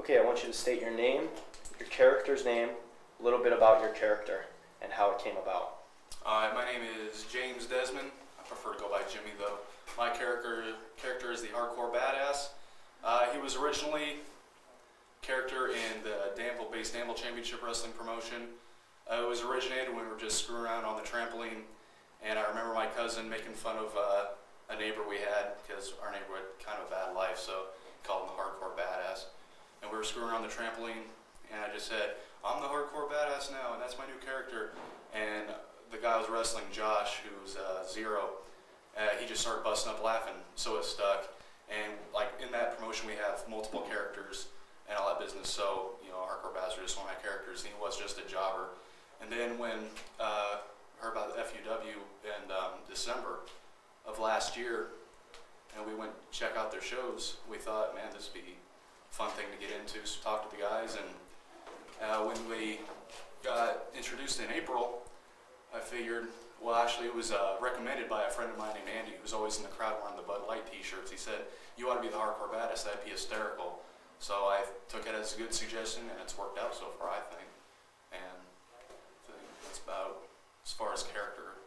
Okay, I want you to state your name, your character's name, a little bit about your character, and how it came about. My name is James Desmond. I prefer to go by Jimmy though. My character is the hardcore badass. He was originally character in the Danville-based Danville Championship Wrestling promotion. It was originated when we were just screwing around on the trampoline, and I remember my cousin making fun of a neighbor we had, because our neighbor had kind of a bad life, so he called him the hardcore badass. And we were screwing around the trampoline, and I just said, I'm the hardcore badass now, and that's my new character. And the guy was wrestling, Josh, who's Zero, he just started busting up laughing, so it stuck. And like in that promotion we have multiple characters and all that business, so you know, hardcore badass was just one of my characters, and he was just a jobber. And then when I heard about the FUW in December of last year, and we went to check out their shows, we thought, man, this would be a fun thing to get into, so talk to the guys. And when we got introduced in April, I figured, well, actually it was recommended by a friend of mine named Andy, who's always in the crowd wearing the Bud Light t-shirts. He said, you ought to be the hardcore badass, that'd be hysterical. So I took it as a good suggestion, and it's worked out so far, I think. And I think that's about as far as character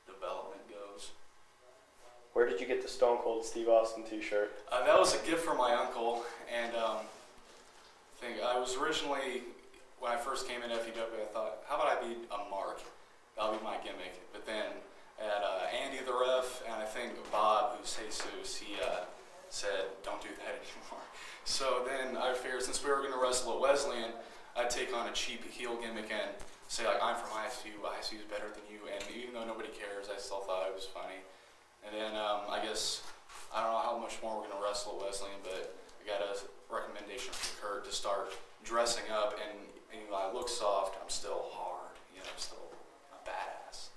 development goes. Where did you get the Stone Cold Steve Austin t-shirt? That was a gift from my uncle, and I think I was originally, when I first came in FUW, I thought, how about I be a mark? That'll be my gimmick. But then I had Andy the ref, and I think Bob, who's Jesus, he said, don't do that anymore. So then I figured, since we were going to wrestle at Wesleyan, I'd take on a cheap heel gimmick and say, like, I'm from ISU, ISU is better than you, and even though nobody cares, I still thought it was funny. And then I guess, I don't know how much more we're going to wrestle at Wesleyan, but I got a recommendation from Kurt to start dressing up, and even though I look soft, I'm still hard, you know, I'm still a badass.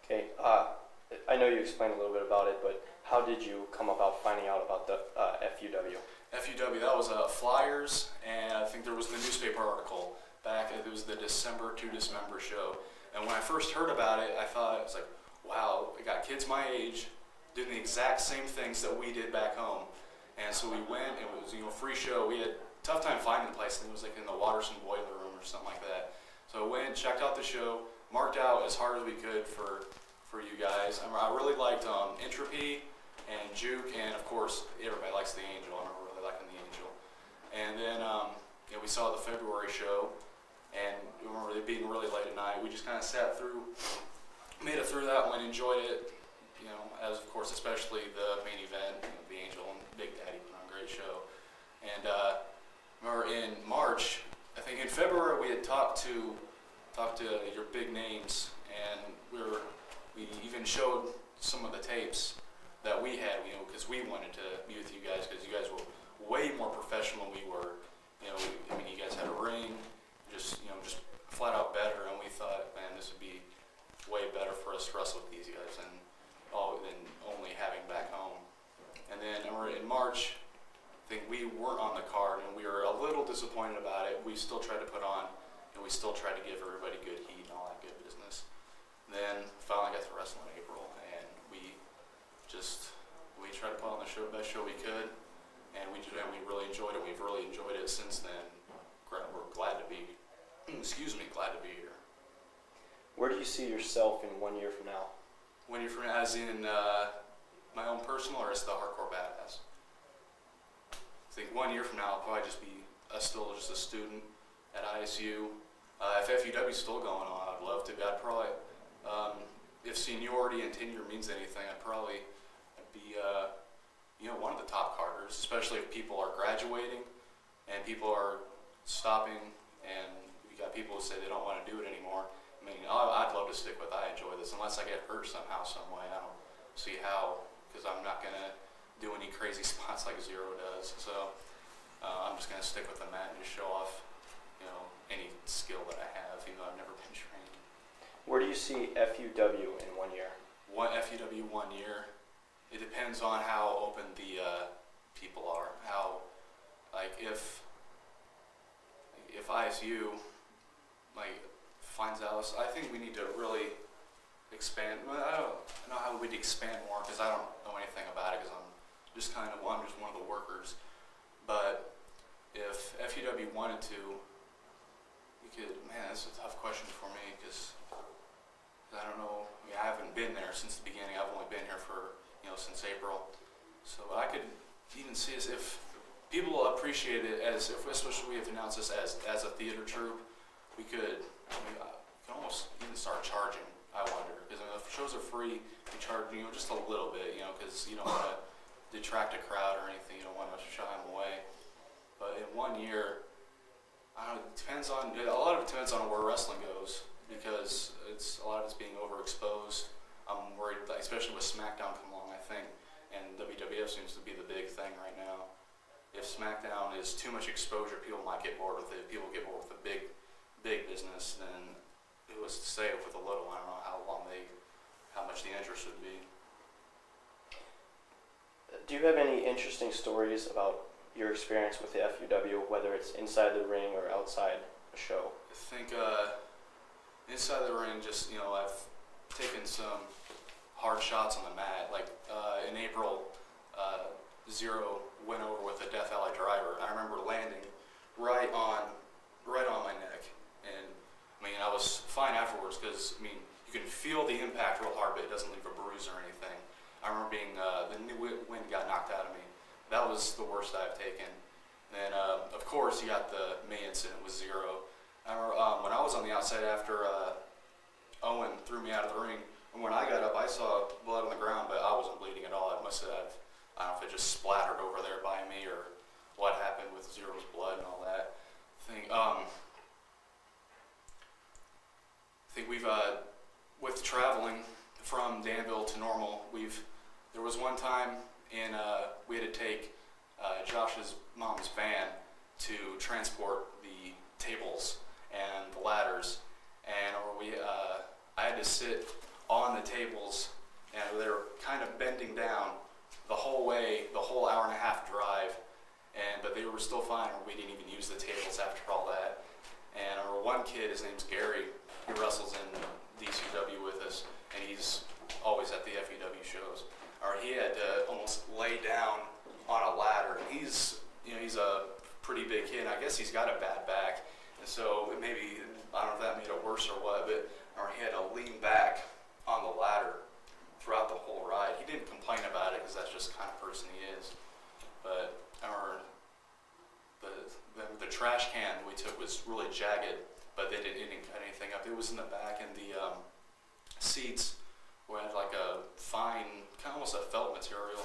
Okay, I know you explained a little bit about it, but how did you come about finding out about the FUW? FUW, that was flyers, and I think there was the newspaper article back, it was the December to Dismember show. And when I first heard about it, I thought, it was like, wow, we got kids my age doing the exact same things that we did back home. And so we went, it was, you know, a free show. We had a tough time finding the place, and it was like in the Watterson boiler room or something like that. So I went, checked out the show, marked out as hard as we could for you guys. I really liked Entropy and Juke, and of course, everybody likes the Angel. I remember really liking the Angel. And then you know, we saw the February show, and I remember it being really late at night. We just kind of sat through, made it through that one, enjoyed it, you know, as of course, especially the main event, you know, the Angel and Big Daddy put on a great show. And remember in March, I think in February we had talked to your big names, and we even showed some of the tapes that we had, you know, because we wanted to be with you guys, because you guys were way more professional than we were. You know, I mean, you guys had a ring, just flat out better, and we thought, man, this would be way better for us to wrestle with these guys than only having back home. And then in March, I think we weren't on the card, and we were a little disappointed about it. We still tried to put on, and we still tried to give everybody good heat and all that good business. And then finally got to wrestle in April, and we tried to put on the best show we could, and we really enjoyed it. We've really enjoyed it since then. We're glad to be, glad to be here. Where do you see yourself in 1 year from now? 1 year from now, as in my own personal, or as the hardcore badass? I think 1 year from now, I'll probably just be still just a student at ISU. If FUW is still going on, I'd love to. I'd probably, if seniority and tenure means anything, I'd be, you know, one of the top carders, especially if people are graduating and people are stopping, and you got people who say they don't want to do it anymore. I mean, I'd love to stick with. I enjoy this, unless I get hurt somehow, some way. I don't see how, because I'm not gonna do any crazy spots like Zero does. So I'm just gonna stick with the mat and just show off, you know, any skill that I have, even though I've never been trained. Where do you see FUW in 1 year? FUW 1 year. It depends on how open the people are. How, like, if ISU finds out, I think we need to really expand. Well, I don't know how we'd expand more, because I don't know anything about it, because I'm just one of the workers. But FUW wanted to, we could, man, that's a tough question for me because I don't know, I mean, I haven't been there since the beginning. I've only been here for, since April. So I could even see as if people appreciate it as, if, especially if we announced this as a theater troupe, we could, we could almost even start charging, I wonder. Because if shows are free, we charge, just a little bit, because you don't want to detract a crowd or anything. You don't want to shy them away. But in 1 year, I don't know, it depends on, a lot of it depends on where wrestling goes, because a lot of it's being overexposed. I'm worried, especially with SmackDown come along, I think, and WWF seems to be the big thing right now. If SmackDown is too much exposure, people might get bored with it. If people get bored with the big business, then who was to say with a little? I don't know how much the interest would be. Do you have any interesting stories about your experience with the FUW, whether it's inside the ring or outside a show? I think inside the ring, just I've taken some hard shots on the mat. Like in April, Zero went over with a Death Alley driver. I remember landing right on my neck, and I was fine afterwards because you can feel the impact real hard, but it doesn't leave a bruise or anything. I remember being the wind got knocked out of me. That was the worst I've taken. And then of course you got the May incident with Zero. I remember when I was on the outside after Owen threw me out of the ring, and when I got up I saw blood on the ground, but I wasn't bleeding at all. It must have, I don't know if it just splattered over there by me or what happened with Zero's blood and all that thing. I think we've, with traveling from Danville to Normal, there was one time we had to take Josh's mom's van to transport the tables and the ladders, and I had to sit on the tables, and they were kind of bending down the whole way, the whole hour-and-a-half drive, but they were still fine. We didn't even use the tables after all that. And I remember one kid, his name's Gary, he wrestles in DCW with us, and he's always at the FUW shows. Or he had to almost lay down on a ladder. And he's a pretty big kid. I guess he's got a bad back, and so maybe, I don't know if that made it worse or what, but he had to lean back on the ladder throughout the whole ride. He didn't complain about it because that's just the kind of person he is. But the trash can we took was really jagged, but it didn't cut anything up. It was in the back, and the seats were like a fine, kind of almost a felt material.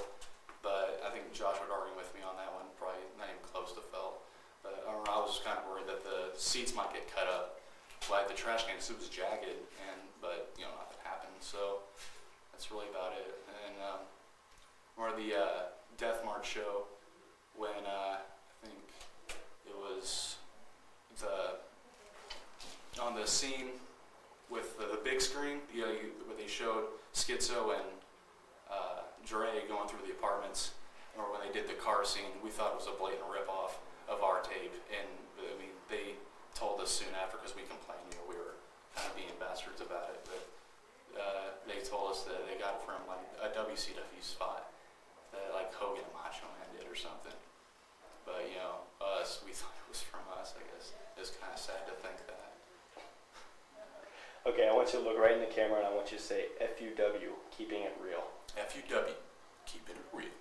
But I think Josh would argue with me on that one, probably not even close to felt. But I was kind of worried that the seats might get cut up. Like the trash can, it was jagged, but nothing happened. So that's really about it. And or the Death March show, when I think it was on the scene with the big screen, where they showed Schizo and Dre going through the apartments, or when they did the car scene, we thought it was a blatant ripoff of our tape, and they told us soon after, because we complained, we were kind of being bastards about it, but they told us that they got it from like a WCW spot that like Hogan and Macho Man did or something. But us, we thought it was from us. I guess it's kind of sad to think that. Okay, I want you to look right in the camera, and I want you to say FUW, keeping it real. FUW, keeping it real.